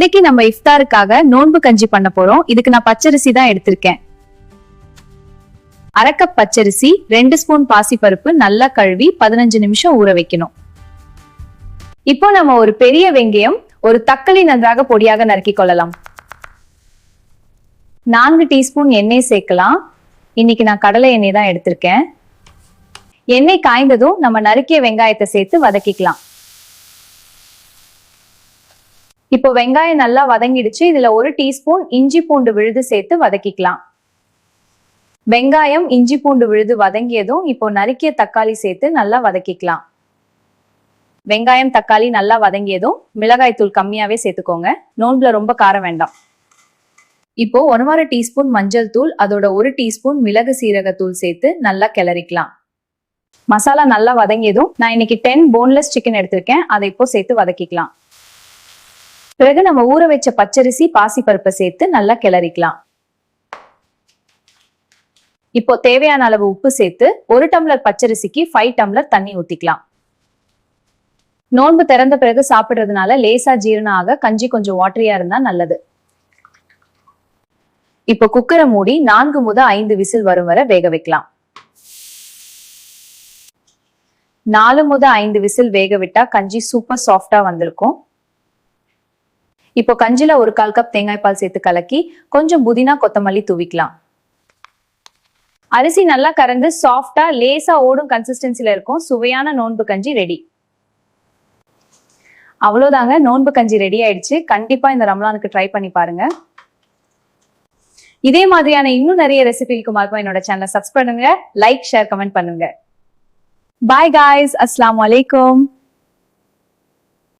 இன்னைக்கு நம்ம இஃப்தாருக்காக நோன்பு கஞ்சி பண்ண போறோம். இதுக்கு நான் பச்சரிசி தான் எடுத்திருக்கேன். அரை கப் பச்சரிசி, 2 ஸ்பூன் பாசிப்பருப்பு நல்லா கழுவி 15 நிமிஷம் ஊற வைக்கணும். இப்போ நம்ம ஒரு பெரிய வெங்காயம், ஒரு தக்காளி நன்றாக பொடியாக நறுக்கி கொள்ளலாம். 4 டீஸ்பூன் எண்ணெய் சேர்க்கலாம். இன்னைக்கு நான் கடலை எண்ணெய் தான் எடுத்திருக்கேன். எண்ணெய் காய்ந்ததும் நம்ம நறுக்கிய வெங்காயத்தை சேர்த்து வதக்கிக்கலாம். இப்போ வெங்காயம் நல்லா வதங்கிடுச்சு. இதுல 1 டீஸ்பூன் இஞ்சி பூண்டு விழுது சேர்த்து வதக்கிக்கலாம். வெங்காயம் இஞ்சி பூண்டு விழுது வதங்கியதும் இப்போ நறுக்கிய தக்காளி சேர்த்து நல்லா வதக்கிக்கலாம். வெங்காயம் தக்காளி நல்லா வதங்கியதும் மிளகாய் தூள் கம்மியாவே சேர்த்துக்கோங்க. நோன்புல ரொம்ப காரம் வேண்டாம். இப்போ 1/2 டீஸ்பூன் மஞ்சள் தூள், அதோட 1 டீஸ்பூன் மிளகு சீரகத்தூள் சேர்த்து நல்லா கிளறிக்கலாம். மசாலா நல்லா வதங்கியதும் நான் இன்னைக்கு 10 போன்லெஸ் சிக்கன் எடுத்திருக்கேன். அதை இப்போ சேர்த்து வதக்கிக்கலாம். பிறகு நம்ம ஊற வச்ச பச்சரிசி பாசிப்பருப்பை சேர்த்து நல்லா கிளறிக்கலாம். இப்போ தேவையான அளவு உப்பு சேர்த்து 1 டம்ளர் பச்சரிசிக்கு 5 டம்ளர் தண்ணி ஊத்திக்கலாம். நோன்பு திறந்த பிறகு சாப்பிடுறதுனால லேசா ஜீரணம் ஆக கஞ்சி கொஞ்சம் வாட்டரியா இருந்தா நல்லது. இப்போ குக்கரை மூடி 4 முதல் 5 விசில் வரும் வரை வேக வைக்கலாம். 4 முதல் 5 விசில் வேக விட்டா கஞ்சி சூப்பர் சாஃப்டா வந்திருக்கும். இப்போ கஞ்சில 1/4 கப் தேங்காய் பால் சேர்த்து கலக்கி கொஞ்சம் புதினா கொத்தமல்லி தூவிக்கலாம். அரிசி நல்லா கறந்து சாஃப்டா லேசா ஓடும் கன்சிஸ்டன்சில இருக்கும். சுவையான நோன்பு கஞ்சி ரெடி. அவ்வளவுதாங்க, நோன்பு கஞ்சி ரெடி ஆயிடுச்சு. கண்டிப்பா இந்த ரமலானுக்கு ட்ரை பண்ணி பாருங்க. இதே மாதிரியான இன்னும் நிறைய ரெசிபிக்கு மறக்காம என்னோட சேனலை சப்ஸ்கிரைப் பண்ணுங்க, லைக், ஷேர், கமெண்ட் பண்ணுங்க. பாய் காய்ஸ், அஸ்ஸலாமு அலைக்கும்.